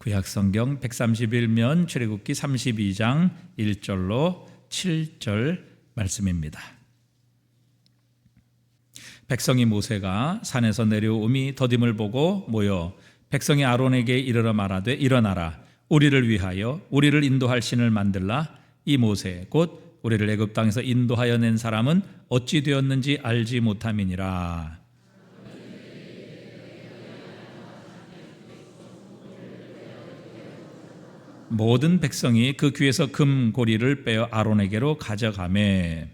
구약성경 131면 출애굽기 32장 1절로 7절 말씀입니다. 백성이 모세가 산에서 내려옴이 더딤을 보고 모여 백성이 아론에게 이르러 말하되 일어나라 우리를 위하여 우리를 인도할 신을 만들라. 이 모세 곧 우리를 애굽 땅에서 인도하여 낸 사람은 어찌 되었는지 알지 못함이니라. 모든 백성이 그 귀에서 금 고리를 빼어 아론에게로 가져가매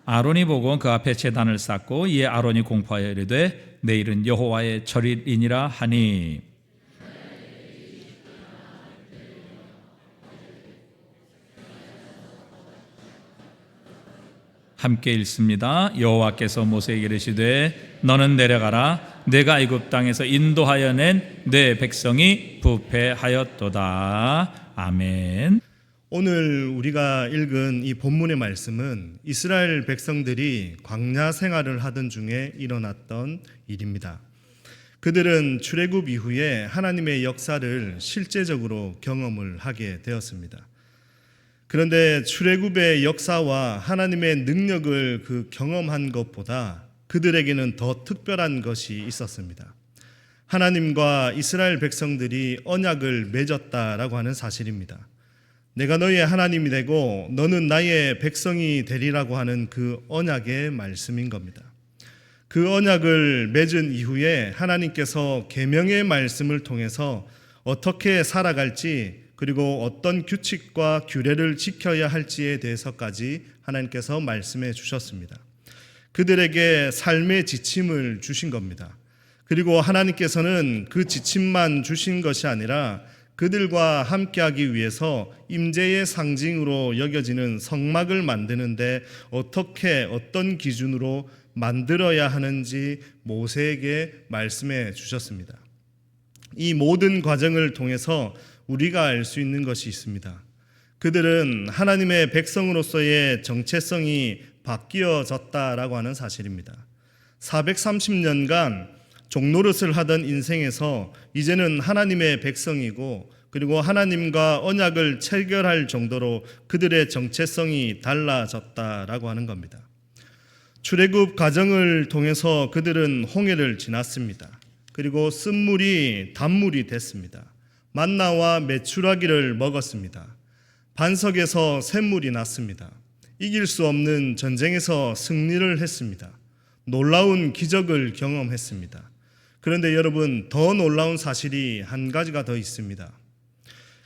아론이 보고 그 앞에 제단을 쌓고 이에 아론이 공포하여 이르되 내일은 여호와의 절일이니라 하니 함께 읽습니다. 여호와께서 모세에게 이르시되 너는 내려가라 내가 애굽 땅에서 인도하여 낸 내 백성이 부패하였도다. 아멘. 오늘 우리가 읽은 이 본문의 말씀은 이스라엘 백성들이 광야 생활을 하던 중에 일어났던 일입니다. 그들은 출애굽 이후에 하나님의 역사를 실제적으로 경험을 하게 되었습니다. 그런데 출애굽의 역사와 하나님의 능력을 경험한 것보다 그들에게는 더 특별한 것이 있었습니다. 하나님과 이스라엘 백성들이 언약을 맺었다라고 하는 사실입니다. 내가 너희의 하나님이 되고 너는 나의 백성이 되리라고 하는 그 언약의 말씀인 겁니다. 그 언약을 맺은 이후에 하나님께서 계명의 말씀을 통해서 어떻게 살아갈지 그리고 어떤 규칙과 규례를 지켜야 할지에 대해서까지 하나님께서 말씀해 주셨습니다. 그들에게 삶의 지침을 주신 겁니다. 그리고 하나님께서는 그 지침만 주신 것이 아니라 그들과 함께하기 위해서 임재의 상징으로 여겨지는 성막을 만드는데 어떻게 어떤 기준으로 만들어야 하는지 모세에게 말씀해 주셨습니다. 이 모든 과정을 통해서 우리가 알 수 있는 것이 있습니다. 그들은 하나님의 백성으로서의 정체성이 바뀌어졌다라고 하는 사실입니다. 430년간 종노릇을 하던 인생에서 이제는 하나님의 백성이고 그리고 하나님과 언약을 체결할 정도로 그들의 정체성이 달라졌다라고 하는 겁니다. 출애굽 과정을 통해서 그들은 홍해를 지났습니다. 그리고 쓴물이 단물이 됐습니다. 만나와 메추라기를 먹었습니다. 반석에서 샘물이 났습니다. 이길 수 없는 전쟁에서 승리를 했습니다. 놀라운 기적을 경험했습니다. 그런데 여러분, 더 놀라운 사실이 한 가지가 더 있습니다.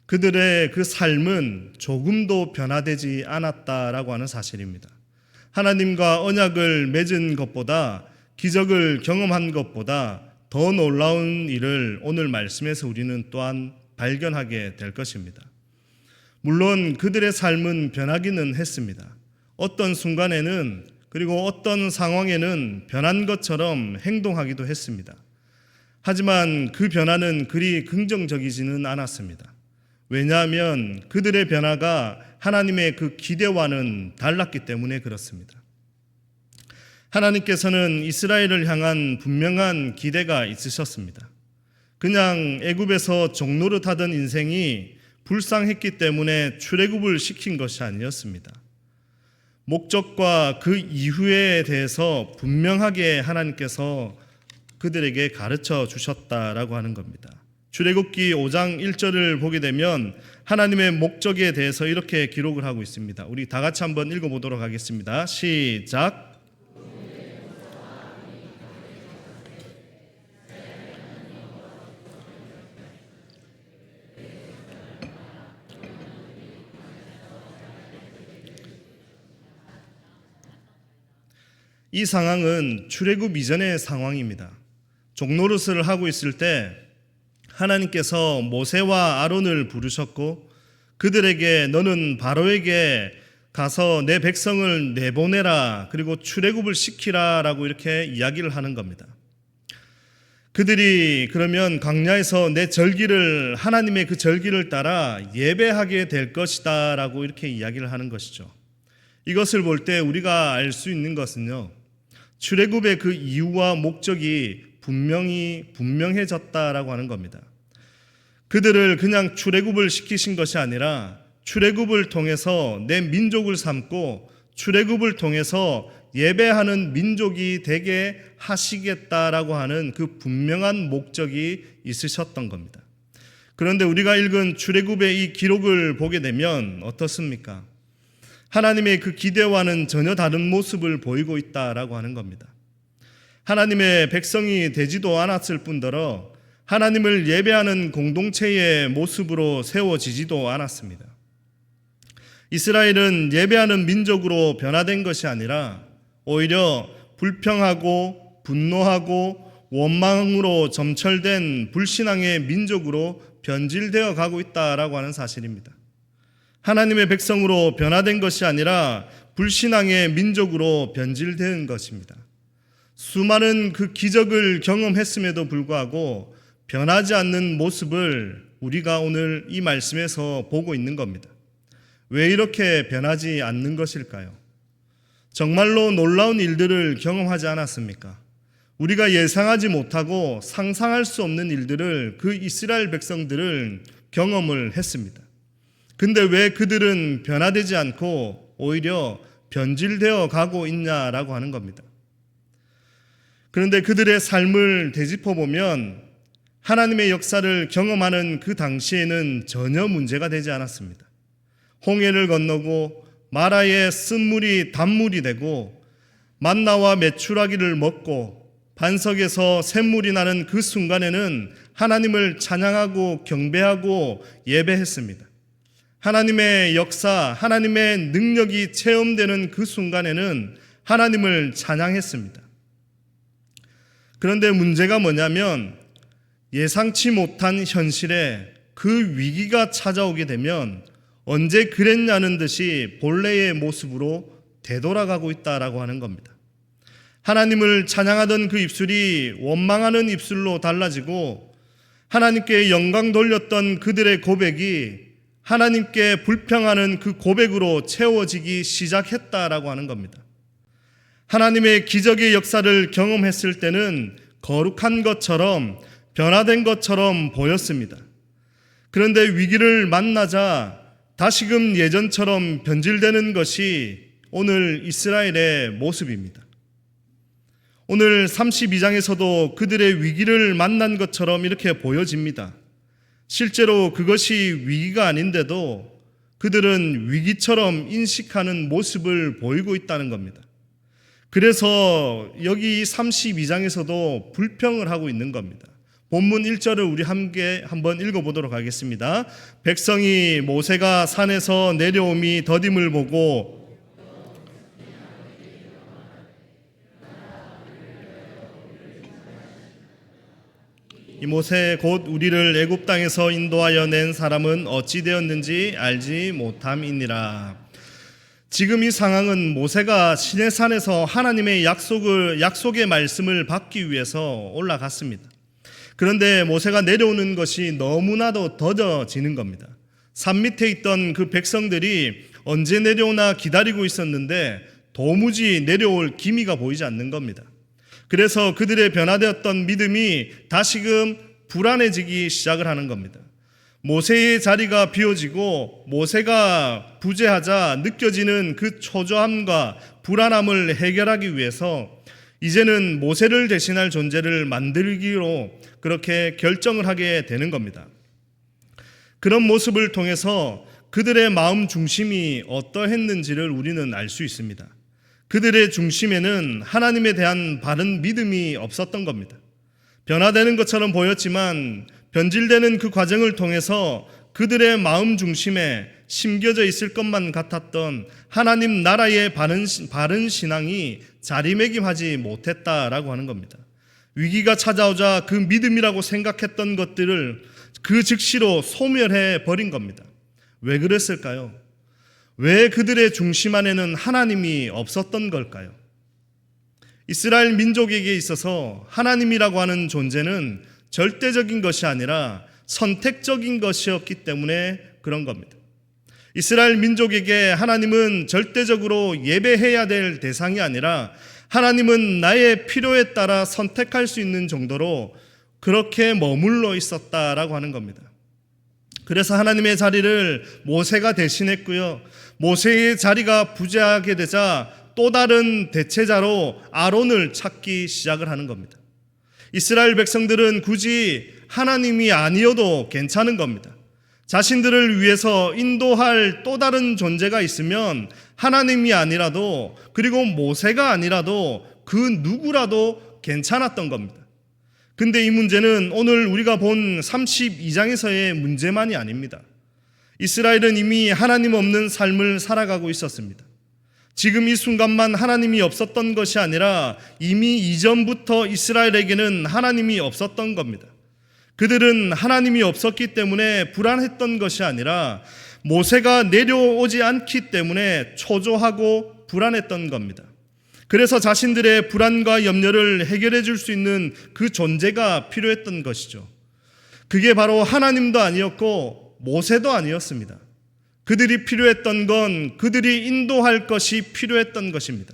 그들의 그 삶은 조금도 변화되지 않았다라고 하는 사실입니다. 하나님과 언약을 맺은 것보다, 기적을 경험한 것보다 더 놀라운 일을 오늘 말씀에서 우리는 또한 발견하게 될 것입니다. 물론 그들의 삶은 변하기는 했습니다. 어떤 순간에는 그리고 어떤 상황에는 변한 것처럼 행동하기도 했습니다. 하지만 그 변화는 그리 긍정적이지는 않았습니다. 왜냐하면 그들의 변화가 하나님의 그 기대와는 달랐기 때문에 그렇습니다. 하나님께서는 이스라엘을 향한 분명한 기대가 있으셨습니다. 그냥 애굽에서 종노릇하던 인생이 불쌍했기 때문에 출애굽을 시킨 것이 아니었습니다. 목적과 그 이후에 대해서 분명하게 하나님께서 그들에게 가르쳐 주셨다라고 하는 겁니다. 출애굽기 5장 1절을 보게 되면 하나님의 목적에 대해서 이렇게 기록을 하고 있습니다. 우리 다 같이 한번 읽어보도록 하겠습니다. 시작. 이 상황은 출애굽 이전의 상황입니다. 종노릇을 하고 있을 때 하나님께서 모세와 아론을 부르셨고 그들에게 너는 바로에게 가서 내 백성을 내보내라 그리고 출애굽을 시키라 라고 이렇게 이야기를 하는 겁니다. 그들이 그러면 광야에서 내 절기를, 하나님의 그 절기를 따라 예배하게 될 것이다 라고 이렇게 이야기를 하는 것이죠. 이것을 볼 때 우리가 알 수 있는 것은요, 출애굽의 그 이유와 목적이 분명해졌다라고 하는 겁니다. 그들을 그냥 출애굽을 시키신 것이 아니라 출애굽을 통해서 내 민족을 삼고 출애굽을 통해서 예배하는 민족이 되게 하시겠다라고 하는 그 분명한 목적이 있으셨던 겁니다. 그런데 우리가 읽은 출애굽의 이 기록을 보게 되면 어떻습니까? 하나님의 그 기대와는 전혀 다른 모습을 보이고 있다라고 하는 겁니다. 하나님의 백성이 되지도 않았을 뿐더러 하나님을 예배하는 공동체의 모습으로 세워지지도 않았습니다. 이스라엘은 예배하는 민족으로 변화된 것이 아니라 오히려 불평하고 분노하고 원망으로 점철된 불신앙의 민족으로 변질되어 가고 있다라고 하는 사실입니다. 하나님의 백성으로 변화된 것이 아니라 불신앙의 민족으로 변질된 것입니다. 수많은 그 기적을 경험했음에도 불구하고 변하지 않는 모습을 우리가 오늘 이 말씀에서 보고 있는 겁니다. 왜 이렇게 변하지 않는 것일까요? 정말로 놀라운 일들을 경험하지 않았습니까? 우리가 예상하지 못하고 상상할 수 없는 일들을 그 이스라엘 백성들을 경험을 했습니다. 근데 왜 그들은 변화되지 않고 오히려 변질되어 가고 있냐라고 하는 겁니다. 그런데 그들의 삶을 되짚어보면 하나님의 역사를 경험하는 그 당시에는 전혀 문제가 되지 않았습니다. 홍해를 건너고 마라의 쓴물이 단물이 되고 만나와 메추라기를 먹고 반석에서 샘물이 나는 그 순간에는 하나님을 찬양하고 경배하고 예배했습니다. 하나님의 역사, 하나님의 능력이 체험되는 그 순간에는 하나님을 찬양했습니다. 그런데 문제가 뭐냐면 예상치 못한 현실에 그 위기가 찾아오게 되면 언제 그랬냐는 듯이 본래의 모습으로 되돌아가고 있다라고 하는 겁니다. 하나님을 찬양하던 그 입술이 원망하는 입술로 달라지고 하나님께 영광 돌렸던 그들의 고백이 하나님께 불평하는 그 고백으로 채워지기 시작했다라고 하는 겁니다. 하나님의 기적의 역사를 경험했을 때는 거룩한 것처럼 변화된 것처럼 보였습니다. 그런데 위기를 만나자 다시금 예전처럼 변질되는 것이 오늘 이스라엘의 모습입니다. 오늘 32장에서도 그들의 위기를 만난 것처럼 이렇게 보여집니다. 실제로 그것이 위기가 아닌데도 그들은 위기처럼 인식하는 모습을 보이고 있다는 겁니다. 그래서 여기 32장에서도 불평을 하고 있는 겁니다. 본문 1절을 우리 함께 한번 읽어보도록 하겠습니다. 백성이 모세가 산에서 내려옴이 더딤을 보고 이 모세 곧 우리를 애굽 땅에서 인도하여 낸 사람은 어찌 되었는지 알지 못함이니라. 지금 이 상황은 모세가 시내산에서 하나님의 약속의 말씀을 받기 위해서 올라갔습니다. 그런데 모세가 내려오는 것이 너무나도 더뎌지는 겁니다. 산 밑에 있던 그 백성들이 언제 내려오나 기다리고 있었는데 도무지 내려올 기미가 보이지 않는 겁니다. 그래서 그들의 변화되었던 믿음이 다시금 불안해지기 시작을 하는 겁니다. 모세의 자리가 비워지고 모세가 부재하자 느껴지는 그 초조함과 불안함을 해결하기 위해서 이제는 모세를 대신할 존재를 만들기로 그렇게 결정을 하게 되는 겁니다. 그런 모습을 통해서 그들의 마음 중심이 어떠했는지를 우리는 알 수 있습니다. 그들의 중심에는 하나님에 대한 바른 믿음이 없었던 겁니다. 변화되는 것처럼 보였지만 변질되는 그 과정을 통해서 그들의 마음 중심에 심겨져 있을 것만 같았던 하나님 나라의 바른 신앙이 자리매김하지 못했다라고 하는 겁니다. 위기가 찾아오자 그 믿음이라고 생각했던 것들을 그 즉시로 소멸해 버린 겁니다. 왜 그랬을까요? 왜 그들의 중심 안에는 하나님이 없었던 걸까요? 이스라엘 민족에게 있어서 하나님이라고 하는 존재는 절대적인 것이 아니라 선택적인 것이었기 때문에 그런 겁니다. 이스라엘 민족에게 하나님은 절대적으로 예배해야 될 대상이 아니라 하나님은 나의 필요에 따라 선택할 수 있는 정도로 그렇게 머물러 있었다라고 하는 겁니다. 그래서 하나님의 자리를 모세가 대신했고요. 모세의 자리가 부재하게 되자 또 다른 대체자로 아론을 찾기 시작을 하는 겁니다. 이스라엘 백성들은 굳이 하나님이 아니어도 괜찮은 겁니다. 자신들을 위해서 인도할 또 다른 존재가 있으면 하나님이 아니라도, 그리고 모세가 아니라도 그 누구라도 괜찮았던 겁니다. 근데 이 문제는 오늘 우리가 본 32장에서의 문제만이 아닙니다. 이스라엘은 이미 하나님 없는 삶을 살아가고 있었습니다. 지금 이 순간만 하나님이 없었던 것이 아니라 이미 이전부터 이스라엘에게는 하나님이 없었던 겁니다. 그들은 하나님이 없었기 때문에 불안했던 것이 아니라 모세가 내려오지 않기 때문에 초조하고 불안했던 겁니다. 그래서 자신들의 불안과 염려를 해결해 줄 수 있는 그 존재가 필요했던 것이죠. 그게 바로 하나님도 아니었고 모세도 아니었습니다. 그들이 필요했던 건 그들이 인도할 것이 필요했던 것입니다.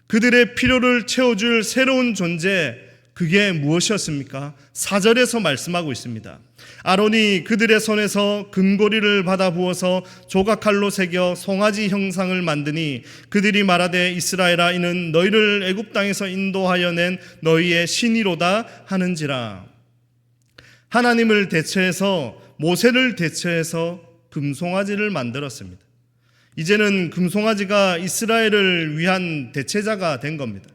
그들의 필요를 채워줄 새로운 존재, 그게 무엇이었습니까? 4절에서 말씀하고 있습니다. 아론이 그들의 손에서 금고리를 받아 부어서 조각칼로 새겨 송아지 형상을 만드니 그들이 말하되 이스라엘아 이는 너희를 애굽 땅에서 인도하여 낸 너희의 신이로다 하는지라. 하나님을 대체해서, 모세를 대체해서 금송아지를 만들었습니다. 이제는 금송아지가 이스라엘을 위한 대체자가 된 겁니다.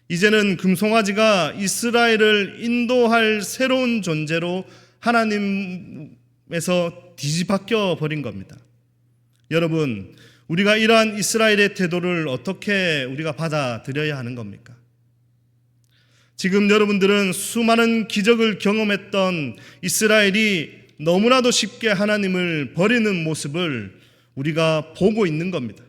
이제는 금송아지가 이스라엘을 인도할 새로운 존재로 하나님에서 뒤집바뀌어 버린 겁니다. 여러분, 우리가 이러한 이스라엘의 태도를 어떻게 우리가 받아들여야 하는 겁니까? 지금 여러분들은 수많은 기적을 경험했던 이스라엘이 너무나도 쉽게 하나님을 버리는 모습을 우리가 보고 있는 겁니다.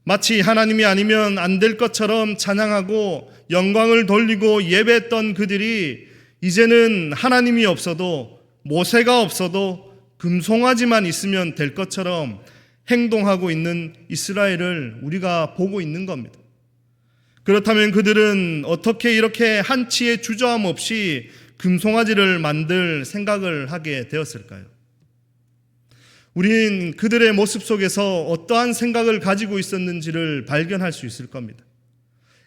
마치 하나님이 아니면 안 될 것처럼 찬양하고 영광을 돌리고 예배했던 그들이 이제는 하나님이 없어도, 모세가 없어도 금송아지만 있으면 될 것처럼 행동하고 있는 이스라엘을 우리가 보고 있는 겁니다. 그렇다면 그들은 어떻게 이렇게 한치의 주저함 없이 금송아지를 만들 생각을 하게 되었을까요? 우린 그들의 모습 속에서 어떠한 생각을 가지고 있었는지를 발견할 수 있을 겁니다.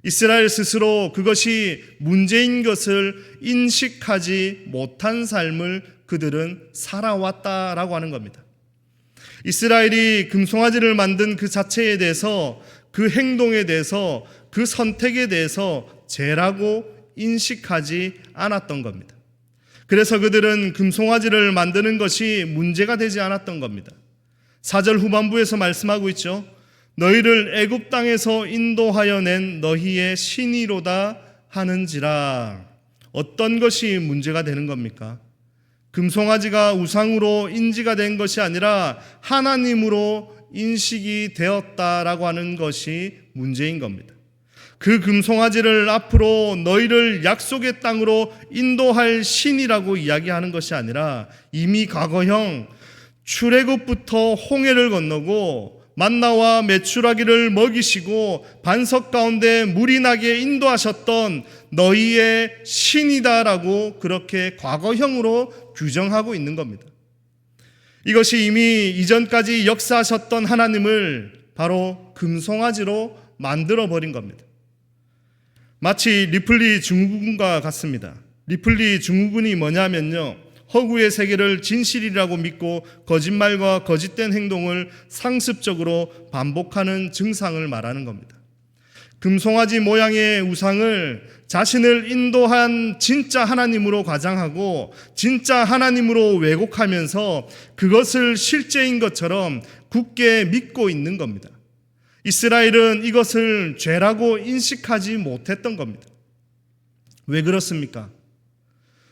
이스라엘 스스로 그것이 문제인 것을 인식하지 못한 삶을 그들은 살아왔다라고 하는 겁니다. 이스라엘이 금송아지를 만든 그 자체에 대해서, 그 행동에 대해서, 그 선택에 대해서 죄라고 인식하지 않았던 겁니다. 그래서 그들은 금송아지를 만드는 것이 문제가 되지 않았던 겁니다. 4절 후반부에서 말씀하고 있죠. 너희를 애굽 땅에서 인도하여 낸 너희의 신이로다 하는지라. 어떤 것이 문제가 되는 겁니까? 금송아지가 우상으로 인지가 된 것이 아니라 하나님으로 인식이 되었다라고 하는 것이 문제인 겁니다. 그 금송아지를 앞으로 너희를 약속의 땅으로 인도할 신이라고 이야기하는 것이 아니라 이미 과거형 출애굽부터 홍해를 건너고 만나와 메추라기를 먹이시고 반석 가운데 물이 나게 인도하셨던 너희의 신이다라고 그렇게 과거형으로 규정하고 있는 겁니다. 이것이 이미 이전까지 역사하셨던 하나님을 바로 금송아지로 만들어버린 겁니다. 마치 리플리 증후군과 같습니다. 리플리 증후군이 뭐냐면요, 허구의 세계를 진실이라고 믿고 거짓말과 거짓된 행동을 상습적으로 반복하는 증상을 말하는 겁니다. 금송아지 모양의 우상을 자신을 인도한 진짜 하나님으로 과장하고 진짜 하나님으로 왜곡하면서 그것을 실제인 것처럼 굳게 믿고 있는 겁니다. 이스라엘은 이것을 죄라고 인식하지 못했던 겁니다. 왜 그렇습니까?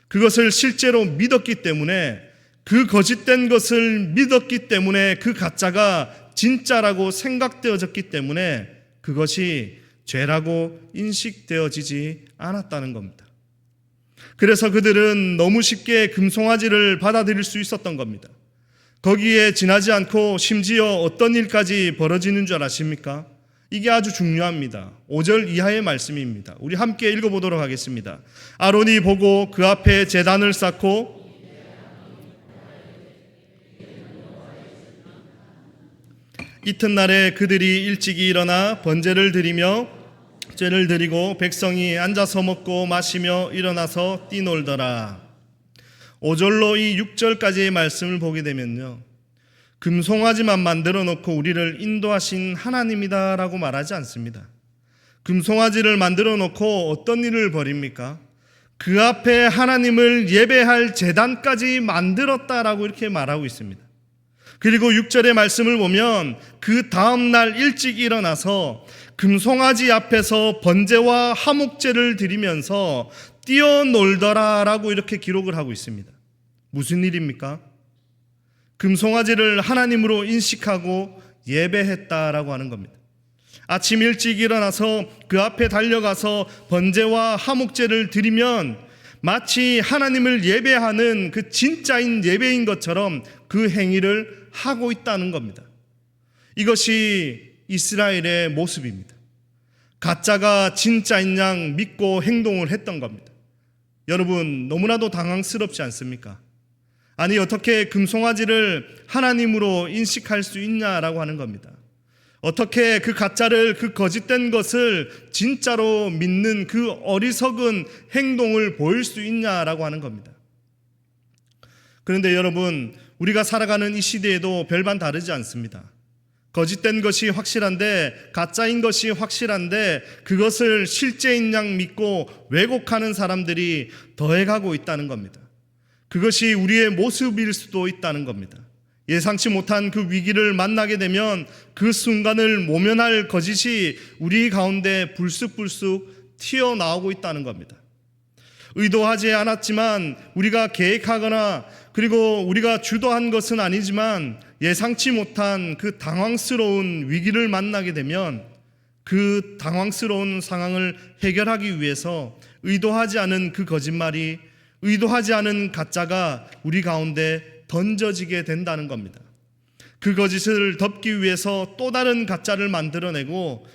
그것을 실제로 믿었기 때문에, 그 거짓된 것을 믿었기 때문에, 그 가짜가 진짜라고 생각되어졌기 때문에 그것이 죄라고 인식되어지지 않았다는 겁니다. 그래서 그들은 너무 쉽게 금송아지를 받아들일 수 있었던 겁니다. 거기에 지나지 않고 심지어 어떤 일까지 벌어지는 줄 아십니까? 이게 아주 중요합니다. 5절 이하의 말씀입니다. 우리 함께 읽어보도록 하겠습니다. 아론이 보고 그 앞에 제단을 쌓고 이튿날에 그들이 일찍이 일어나 번제를 드리며 제를 드리고 백성이 앉아서 먹고 마시며 일어나서 뛰놀더라. 5절로 이 6절까지의 말씀을 보게 되면요, 금송아지만 만들어 놓고 우리를 인도하신 하나님이다 라고 말하지 않습니다. 금송아지를 만들어 놓고 어떤 일을 벌입니까? 그 앞에 하나님을 예배할 제단까지 만들었다라고 이렇게 말하고 있습니다. 그리고 6절의 말씀을 보면 그 다음날 일찍 일어나서 금송아지 앞에서 번제와 화목제를 드리면서 뛰어놀더라라고 이렇게 기록을 하고 있습니다. 무슨 일입니까? 금송아지를 하나님으로 인식하고 예배했다라고 하는 겁니다. 아침 일찍 일어나서 그 앞에 달려가서 번제와 화목제를 드리면 마치 하나님을 예배하는 그 진짜인 예배인 것처럼 그 행위를 하고 있다는 겁니다. 이것이 이스라엘의 모습입니다. 가짜가 진짜인 양 믿고 행동을 했던 겁니다. 여러분, 너무나도 당황스럽지 않습니까? 아니, 어떻게 금송아지를 하나님으로 인식할 수 있냐라고 하는 겁니다. 어떻게 그 가짜를, 그 거짓된 것을 진짜로 믿는 그 어리석은 행동을 보일 수 있냐라고 하는 겁니다. 그런데 여러분, 우리가 살아가는 이 시대에도 별반 다르지 않습니다. 거짓된 것이 확실한데, 가짜인 것이 확실한데 그것을 실제인 양 믿고 왜곡하는 사람들이 더해가고 있다는 겁니다. 그것이 우리의 모습일 수도 있다는 겁니다. 예상치 못한 그 위기를 만나게 되면 그 순간을 모면할 거짓이 우리 가운데 불쑥불쑥 튀어나오고 있다는 겁니다. 의도하지 않았지만, 우리가 계획하거나 그리고 우리가 주도한 것은 아니지만 예상치 못한 그 당황스러운 위기를 만나게 되면 그 당황스러운 상황을 해결하기 위해서 의도하지 않은 그 거짓말이, 의도하지 않은 가짜가 우리 가운데 던져지게 된다는 겁니다. 그 거짓을 덮기 위해서 또 다른 가짜를 만들어내고,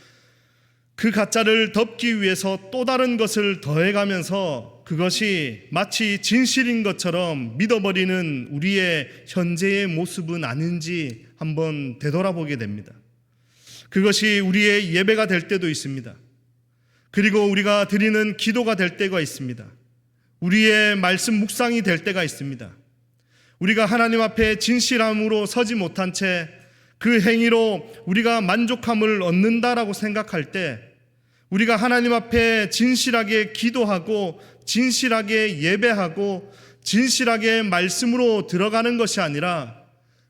그 가짜를 덮기 위해서 또 다른 것을 더해가면서 그것이 마치 진실인 것처럼 믿어버리는 우리의 현재의 모습은 아닌지 한번 되돌아보게 됩니다. 그것이 우리의 예배가 될 때도 있습니다. 그리고 우리가 드리는 기도가 될 때가 있습니다. 우리의 말씀 묵상이 될 때가 있습니다. 우리가 하나님 앞에 진실함으로 서지 못한 채 그 행위로 우리가 만족함을 얻는다라고 생각할 때, 우리가 하나님 앞에 진실하게 기도하고 진실하게 예배하고 진실하게 말씀으로 들어가는 것이 아니라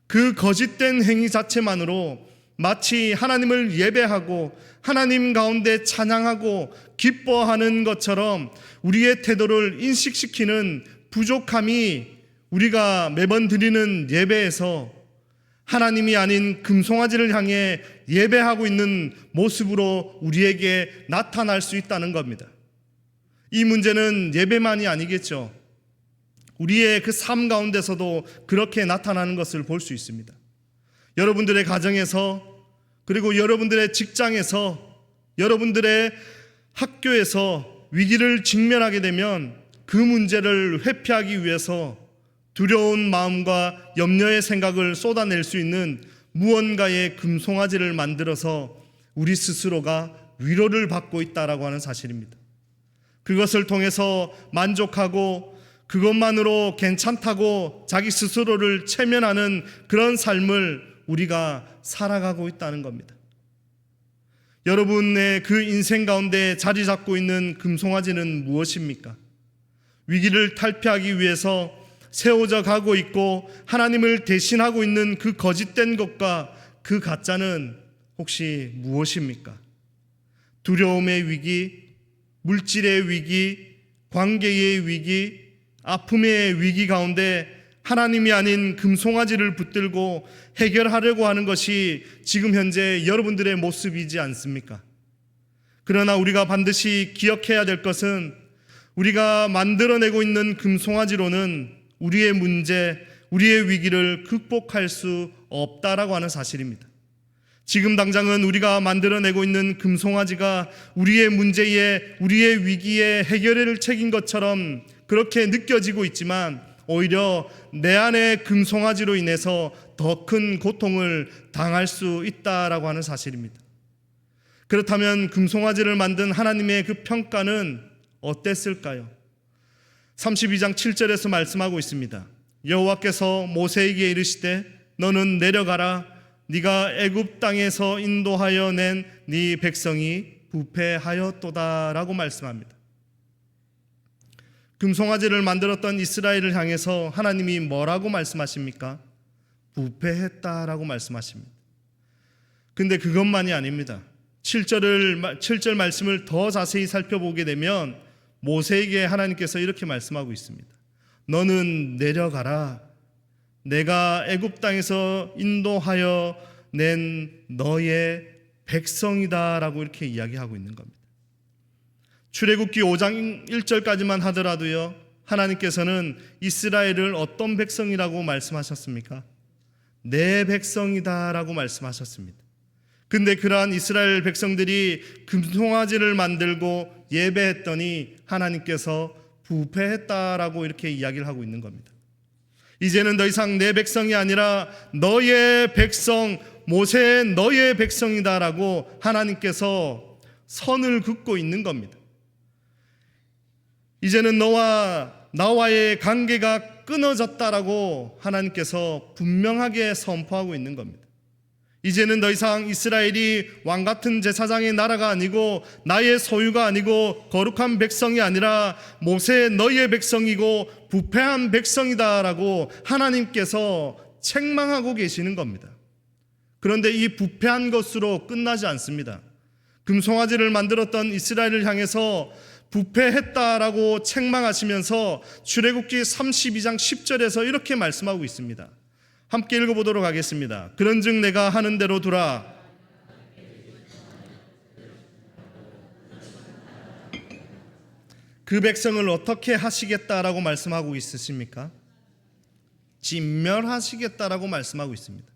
그 거짓된 행위 자체만으로 마치 하나님을 예배하고 하나님 가운데 찬양하고 기뻐하는 것처럼 우리의 태도를 인식시키는 부족함이 우리가 매번 드리는 예배에서 하나님이 아닌 금송아지를 향해 예배하고 있는 모습으로 우리에게 나타날 수 있다는 겁니다. 이 문제는 예배만이 아니겠죠. 우리의 그 삶 가운데서도 그렇게 나타나는 것을 볼 수 있습니다. 여러분들의 가정에서, 그리고 여러분들의 직장에서, 여러분들의 학교에서 위기를 직면하게 되면 그 문제를 회피하기 위해서 두려운 마음과 염려의 생각을 쏟아낼 수 있는 무언가의 금송아지를 만들어서 우리 스스로가 위로를 받고 있다라고 하는 사실입니다. 그것을 통해서 만족하고 그것만으로 괜찮다고 자기 스스로를 체면하는 그런 삶을 우리가 살아가고 있다는 겁니다. 여러분의 그 인생 가운데 자리 잡고 있는 금송아지는 무엇입니까? 위기를 탈피하기 위해서 세워져 가고 있고 하나님을 대신하고 있는 그 거짓된 것과 그 가짜는 혹시 무엇입니까? 두려움의 위기, 물질의 위기, 관계의 위기, 아픔의 위기 가운데 하나님이 아닌 금송아지를 붙들고 해결하려고 하는 것이 지금 현재 여러분들의 모습이지 않습니까? 그러나 우리가 반드시 기억해야 될 것은 우리가 만들어내고 있는 금송아지로는 우리의 문제, 우리의 위기를 극복할 수 없다라고 하는 사실입니다. 지금 당장은 우리가 만들어내고 있는 금송아지가 우리의 문제에, 우리의 위기에 해결을 책인 것처럼 그렇게 느껴지고 있지만 오히려 내 안에 금송아지로 인해서 더 큰 고통을 당할 수 있다라고 하는 사실입니다. 그렇다면 금송아지를 만든 하나님의 그 평가는 어땠을까요? 32장 7절에서 말씀하고 있습니다. 여호와께서 모세에게 이르시되 너는 내려가라. 네가 애굽 땅에서 인도하여 낸 네 백성이 부패하였도다라고 말씀합니다. 금송아지를 만들었던 이스라엘을 향해서 하나님이 뭐라고 말씀하십니까? 부패했다라고 말씀하십니다. 근데 그것만이 아닙니다. 7절 말씀을 더 자세히 살펴보게 되면 모세에게 하나님께서 이렇게 말씀하고 있습니다. 너는 내려가라. 내가 애굽 땅에서 인도하여 낸 너의 백성이다라고 이렇게 이야기하고 있는 겁니다. 출애굽기 5장 1절까지만 하더라도요, 하나님께서는 이스라엘을 어떤 백성이라고 말씀하셨습니까? 내 백성이다라고 말씀하셨습니다. 근데 그러한 이스라엘 백성들이 금송아지를 만들고 예배했더니 하나님께서 부패했다라고 이렇게 이야기를 하고 있는 겁니다. 이제는 더 이상 내 백성이 아니라 너의 백성, 모세의 너의 백성이다라고 하나님께서 선을 긋고 있는 겁니다. 이제는 너와 나와의 관계가 끊어졌다라고 하나님께서 분명하게 선포하고 있는 겁니다. 이제는 더 이상 이스라엘이 왕같은 제사장의 나라가 아니고 나의 소유가 아니고 거룩한 백성이 아니라 모세의 너의 백성이고 부패한 백성이다라고 하나님께서 책망하고 계시는 겁니다. 그런데 이 부패한 것으로 끝나지 않습니다. 금송아지를 만들었던 이스라엘을 향해서 부패했다라고 책망하시면서 출애굽기 32장 10절에서 이렇게 말씀하고 있습니다. 함께 읽어보도록 하겠습니다. 그런즉 내가 하는 대로 두라. 그 백성을 어떻게 하시겠다라고 말씀하고 있으십니까? 진멸하시겠다라고 말씀하고 있습니다.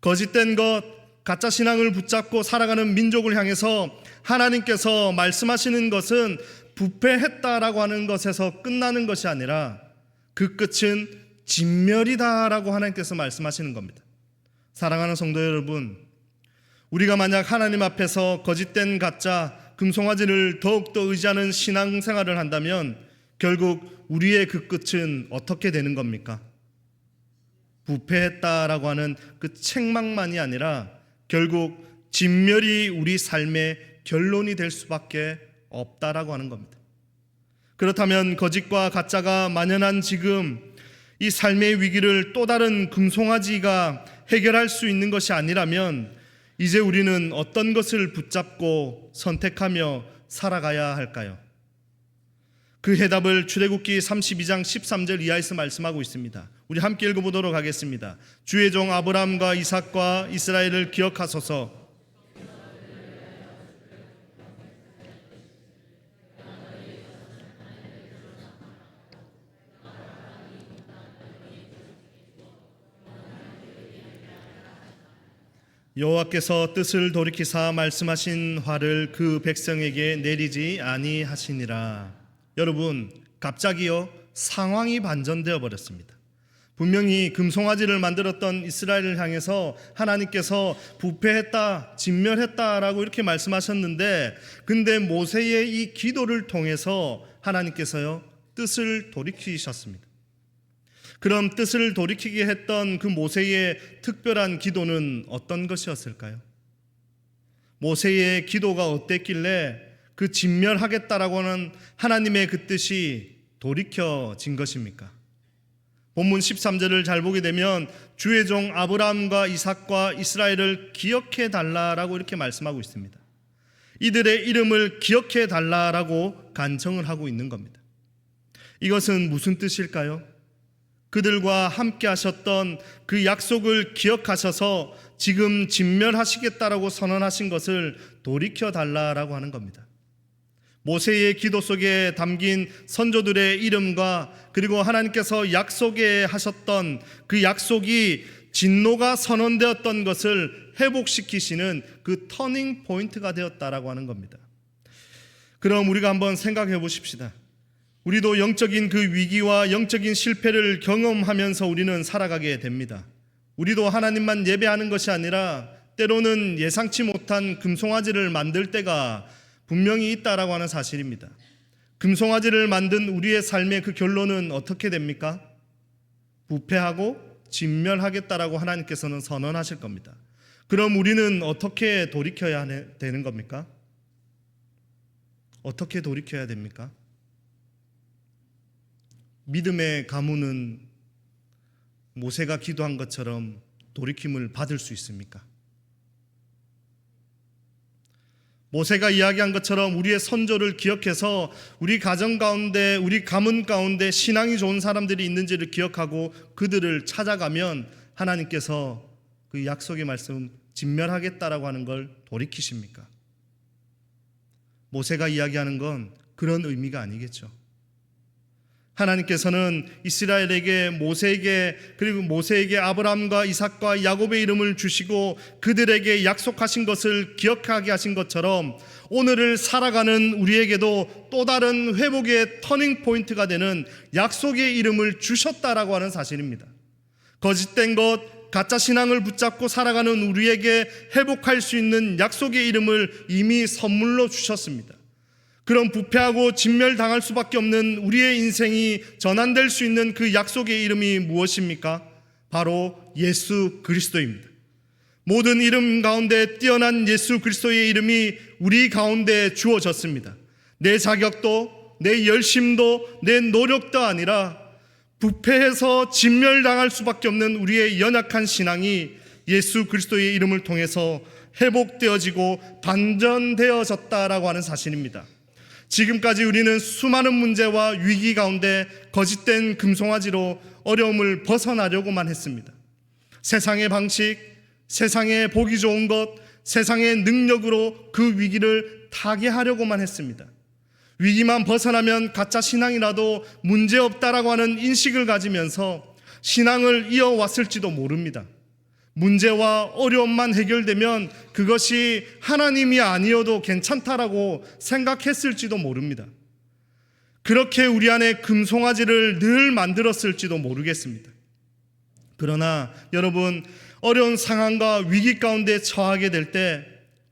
거짓된 것, 가짜 신앙을 붙잡고 살아가는 민족을 향해서 하나님께서 말씀하시는 것은 부패했다라고 하는 것에서 끝나는 것이 아니라 그 끝은 진멸이다라고 하나님께서 말씀하시는 겁니다. 사랑하는 성도 여러분, 우리가 만약 하나님 앞에서 거짓된 가짜 금송아지를 더욱더 의지하는 신앙생활을 한다면 결국 우리의 그 끝은 어떻게 되는 겁니까? 부패했다라고 하는 그 책망만이 아니라 결국 진멸이 우리 삶의 결론이 될 수밖에 없다라고 하는 겁니다. 그렇다면 거짓과 가짜가 만연한 지금 이 삶의 위기를 또 다른 금송아지가 해결할 수 있는 것이 아니라면 이제 우리는 어떤 것을 붙잡고 선택하며 살아가야 할까요? 그 해답을 출애굽기 32장 13절 이하에서 말씀하고 있습니다. 우리 함께 읽어보도록 하겠습니다. 주의 종 아브라함과 이삭과 이스라엘을 기억하소서. 여호와께서 뜻을 돌이키사 말씀하신 화를 그 백성에게 내리지 아니하시니라. 여러분, 갑자기요 상황이 반전되어 버렸습니다. 분명히 금송아지를 만들었던 이스라엘을 향해서 하나님께서 부패했다, 진멸했다라고 이렇게 말씀하셨는데, 근데 모세의 이 기도를 통해서 하나님께서요 뜻을 돌이키셨습니다. 그럼 뜻을 돌이키게 했던 그 모세의 특별한 기도는 어떤 것이었을까요? 모세의 기도가 어땠길래 그 진멸하겠다라고 하는 하나님의 그 뜻이 돌이켜진 것입니까? 본문 13절을 잘 보게 되면 주의 종 아브라함과 이삭과 이스라엘을 기억해 달라라고 이렇게 말씀하고 있습니다. 이들의 이름을 기억해 달라라고 간청을 하고 있는 겁니다. 이것은 무슨 뜻일까요? 그들과 함께 하셨던 그 약속을 기억하셔서 지금 진멸하시겠다라고 선언하신 것을 돌이켜 달라라고 하는 겁니다. 모세의 기도 속에 담긴 선조들의 이름과 그리고 하나님께서 약속에 하셨던 그 약속이 진노가 선언되었던 것을 회복시키시는 그 터닝 포인트가 되었다라고 하는 겁니다. 그럼 우리가 한번 생각해 보십시다. 우리도 영적인 그 위기와 영적인 실패를 경험하면서 우리는 살아가게 됩니다. 우리도 하나님만 예배하는 것이 아니라 때로는 예상치 못한 금송아지를 만들 때가 분명히 있다라고 하는 사실입니다. 금송아지를 만든 우리의 삶의 그 결론은 어떻게 됩니까? 부패하고 진멸하겠다라고 하나님께서는 선언하실 겁니다. 그럼 우리는 어떻게 돌이켜야 되는 겁니까? 어떻게 돌이켜야 됩니까? 믿음의 가문은 모세가 기도한 것처럼 돌이킴을 받을 수 있습니까? 모세가 이야기한 것처럼 우리의 선조를 기억해서 우리 가정 가운데, 우리 가문 가운데 신앙이 좋은 사람들이 있는지를 기억하고 그들을 찾아가면 하나님께서 그 약속의 말씀 진멸하겠다라고 하는 걸 돌이키십니까? 모세가 이야기하는 건 그런 의미가 아니겠죠. 하나님께서는 이스라엘에게, 모세에게, 그리고 모세에게 아브라함과 이삭과 야곱의 이름을 주시고 그들에게 약속하신 것을 기억하게 하신 것처럼 오늘을 살아가는 우리에게도 또 다른 회복의 터닝 포인트가 되는 약속의 이름을 주셨다라고 하는 사실입니다. 거짓된 것, 가짜 신앙을 붙잡고 살아가는 우리에게 회복할 수 있는 약속의 이름을 이미 선물로 주셨습니다. 그럼 부패하고 진멸당할 수밖에 없는 우리의 인생이 전환될 수 있는 그 약속의 이름이 무엇입니까? 바로 예수 그리스도입니다. 모든 이름 가운데 뛰어난 예수 그리스도의 이름이 우리 가운데 주어졌습니다. 내 자격도, 내 열심도, 내 노력도 아니라 부패해서 진멸당할 수밖에 없는 우리의 연약한 신앙이 예수 그리스도의 이름을 통해서 회복되어지고 반전되어졌다라고 하는 사실입니다. 지금까지 우리는 수많은 문제와 위기 가운데 거짓된 금송아지로 어려움을 벗어나려고만 했습니다. 세상의 방식, 세상의 보기 좋은 것, 세상의 능력으로 그 위기를 타개하려고만 했습니다. 위기만 벗어나면 가짜 신앙이라도 문제없다라고 하는 인식을 가지면서 신앙을 이어왔을지도 모릅니다. 문제와 어려움만 해결되면 그것이 하나님이 아니어도 괜찮다라고 생각했을지도 모릅니다. 그렇게 우리 안에 금송아지를 늘 만들었을지도 모르겠습니다. 그러나 여러분, 어려운 상황과 위기 가운데 처하게 될 때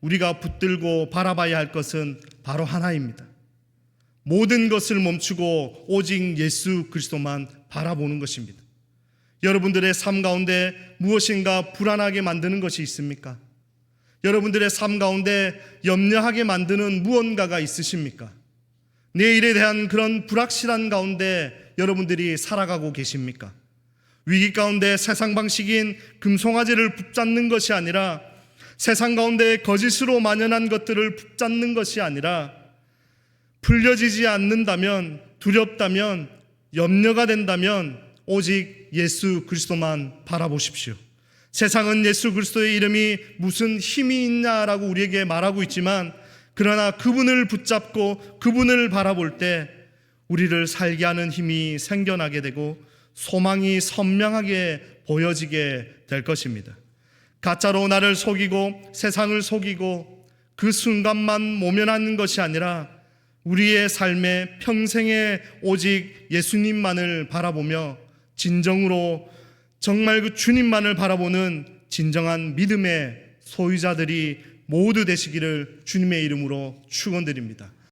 우리가 붙들고 바라봐야 할 것은 바로 하나입니다. 모든 것을 멈추고 오직 예수 그리스도만 바라보는 것입니다. 여러분들의 삶 가운데 무엇인가 불안하게 만드는 것이 있습니까? 여러분들의 삶 가운데 염려하게 만드는 무언가가 있으십니까? 내일에 대한 그런 불확실한 가운데 여러분들이 살아가고 계십니까? 위기 가운데 세상 방식인 금송아지를 붙잡는 것이 아니라, 세상 가운데 거짓으로 만연한 것들을 붙잡는 것이 아니라, 풀려지지 않는다면, 두렵다면, 염려가 된다면 오직 예수 그리스도만 바라보십시오. 세상은 예수 그리스도의 이름이 무슨 힘이 있냐라고 우리에게 말하고 있지만, 그러나 그분을 붙잡고 그분을 바라볼 때 우리를 살게 하는 힘이 생겨나게 되고 소망이 선명하게 보여지게 될 것입니다. 가짜로 나를 속이고 세상을 속이고 그 순간만 모면하는 것이 아니라 우리의 삶의 평생에 오직 예수님만을 바라보며 진정으로 정말 그 주님만을 바라보는 진정한 믿음의 소유자들이 모두 되시기를 주님의 이름으로 축원드립니다.